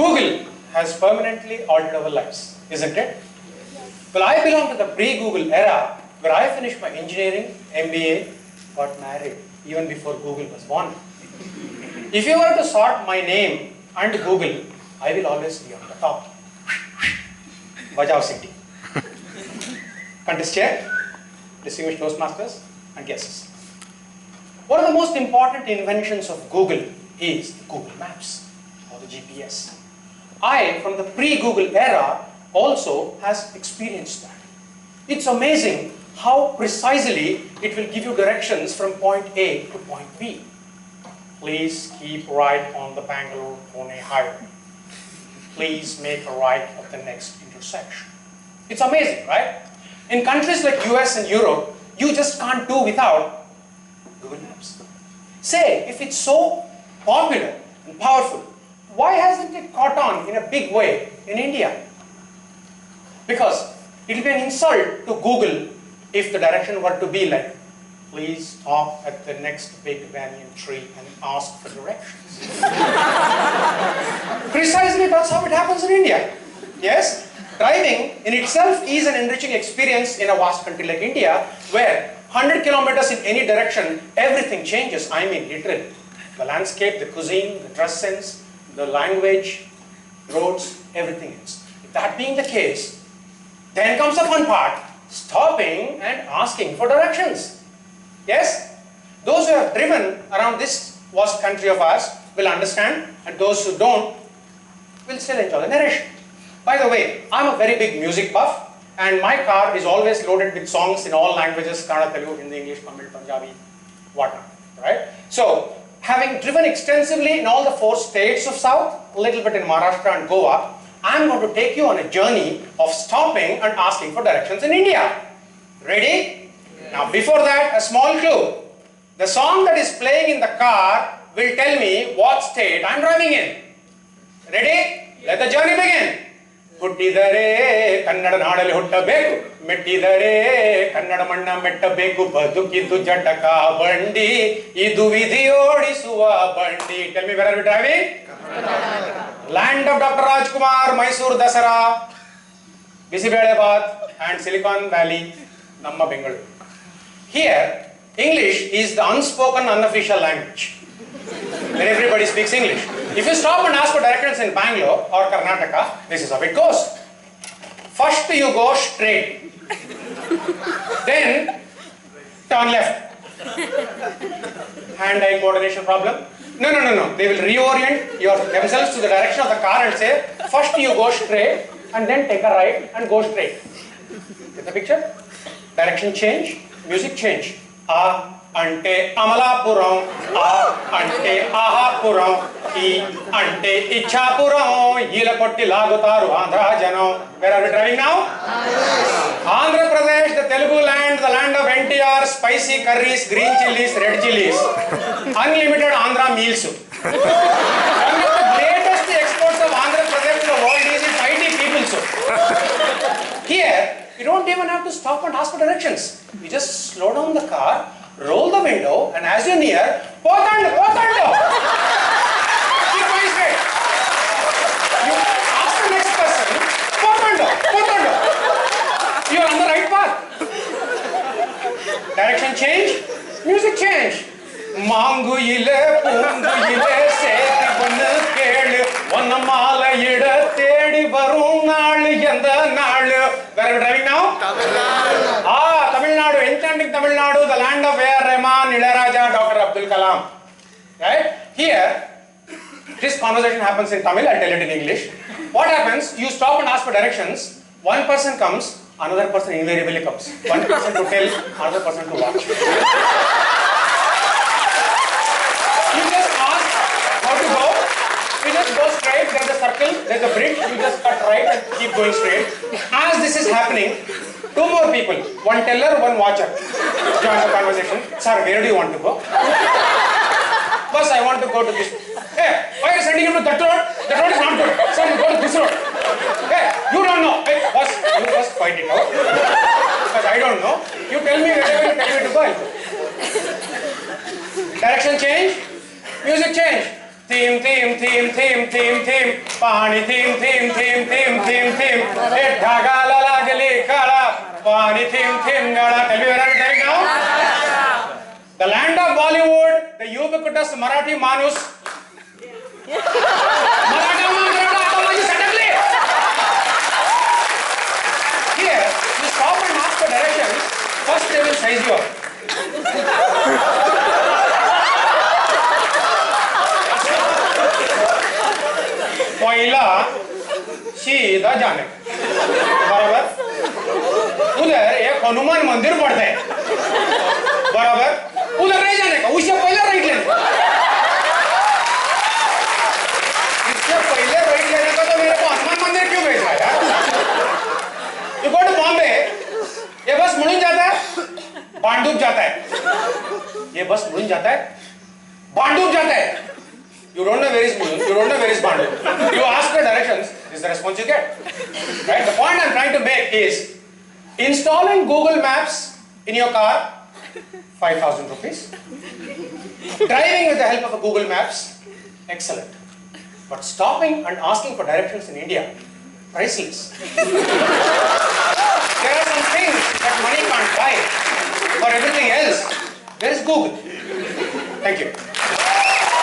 Google has permanently altered our lives, isn't it? Well, I belong to the pre-Google era where I finished my engineering, MBA, got married even before Google was born. If you were to sort my name and Google, I will always be on the top. Bajao City. Contest chair, distinguished Toastmasters, and guests. One of the most important inventions of Google is the Google Maps or the GPS. I, from the pre-Google era, also has experienced that. It's amazing how precisely it will give you directions from point A to point B. Please keep right on the Bangalore-Pune highway. Please make a right at the next intersection. It's amazing, right? In countries like US and Europe, you just can't do without Google Maps. Say, if it's so popular and powerful, why hasn't it caught on in a big way in India? Because it will be an insult to Google if the direction were to be like, please stop at the next big banyan tree and ask for directions. Precisely that's how it happens in India. Yes? Driving in itself is an enriching experience in a vast country like India, where 100 kilometers in any direction, everything changes. I mean, literally. The landscape, the cuisine, the dress sense, the language, roads, everything else. If that being the case, then comes the fun part, stopping and asking for directions. Yes? Those who have driven around this vast country of ours will understand, and those who don't will still enjoy the narration. By the way, I'm a very big music buff, and my car is always loaded with songs in all languages, Kannada, Telugu, Hindi, English, Tamil, Punjabi, whatnot, right? So, having driven extensively in all the 4 states of South, a little bit in Maharashtra and Goa, I'm going to take you on a journey of stopping and asking for directions in India. Ready? Yeah. Now, before that, a small clue. The song that is playing in the car will tell me what state I'm driving in. Ready? Let the journey begin. ಹುಟ್ಟಿದರೆ ಕನ್ನಡ ನಾಡಲ್ಲಿ ಹುಟ್ಟಬೇಕು, ಮೆಟ್ಟಿದರೆ ಕನ್ನಡ ಮಣ್ಣ ಮೆಟ್ಟಬೇಕು, ಬದುಕಿದ್ದು ಜಟಕ ಬಂಡಿ, ಇದು ವಿಧಿಯೋಡಿಸುವ ಬಂಡಿ. Tell me, where are we driving? Land of Dr. Rajkumar, Mysore Dasara, Bisibelebad and Silicon Valley, Namma Bengaluru. Here, English is the unspoken unofficial language. Where everybody speaks English. If you stop and ask for directions in Bangalore or Karnataka, this is how it goes. First you go straight, then turn left. Hand-eye coordination problem? No. They will reorient themselves to the direction of the car and say, first you go straight and then take a right and go straight. Get the picture? Direction change, music change. అంటే అమలాపురం, అంటే ఆహాపురం, ఈ అంటే ఇచ్చాపురం, ఈల కొట్టి లాగుతారు ఆంధ్ర జనం. Where are we driving now? Andhra Pradesh, the Telugu land, the land of NTR, spicy curries, green chilies, red chilies, unlimited Andhra meals. One of the greatest exports of Andhra Pradesh to the world is its IT people. Here, you don't even have to stop and ask for directions. You just slow down the car, roll the window, and as you near, Pothando! Keep going straight. You ask the next person, Pothando! You are on the right path. Direction change, music change. Manguyile, punguyile, seti bannu kelu, vanamala ida tedi varum naal yenda naal. Where are we driving now? Tamil Nadu. Tamil Nadu, enchanting Tamil Nadu, the land of A.R. Rahman, Ilayaraja, Dr. Abdul Kalam. Right? Here, this conversation happens in Tamil, I'll tell it in English. What happens? You stop and ask for directions. One person comes, another person invariably comes. One person to tell, another person to watch. You just ask how to go. You just go straight, there's a circle, there's a bridge, you just cut right and keep going straight. As this is happening, 2 more people, one teller, one watcher, join the conversation. Sir, where do you want to go? Boss, I want to go to this. Hey, why are you sending him to that road? That road is not good. Sir, you go to this road. Hey, you don't know. Hey, boss, you first find it out. Because I don't know. You tell me wherever you tell me to go. Direction change, music change. थीम थीम थीम थीम थीम थीम पानी थीम थीम थीम थीम थीम थीम ए ढगाला लागली काळा पानी थीम थीम गाळा. Tell me where are we going now? The land of Bollywood, the ubiquitous Marathi Manus. Here, you stop and ask for directions. First they will size you up. पहिला सीधा जाने बराबर. उधर एक हनुमान मंदिर पड़ता है बराबर. उधर नहीं जाने का, उससे पहले राइट लेने. इससे पहले राइट लेने का तो मेरे को हनुमान मंदिर क्यों भेज रहा है यार? You go to Bombay, ये बस मुड़न जाता है, बांडुप जाता है. ये बस मुड़न जाता है, बांडुप जाता है. You don't know where is Mulund, you don't know where is Bandu. You ask for directions, this is the response you get. Right? The point I'm trying to make is, installing Google Maps in your car, 5,000 rupees. Driving with the help of a Google Maps, excellent. But stopping and asking for directions in India, priceless.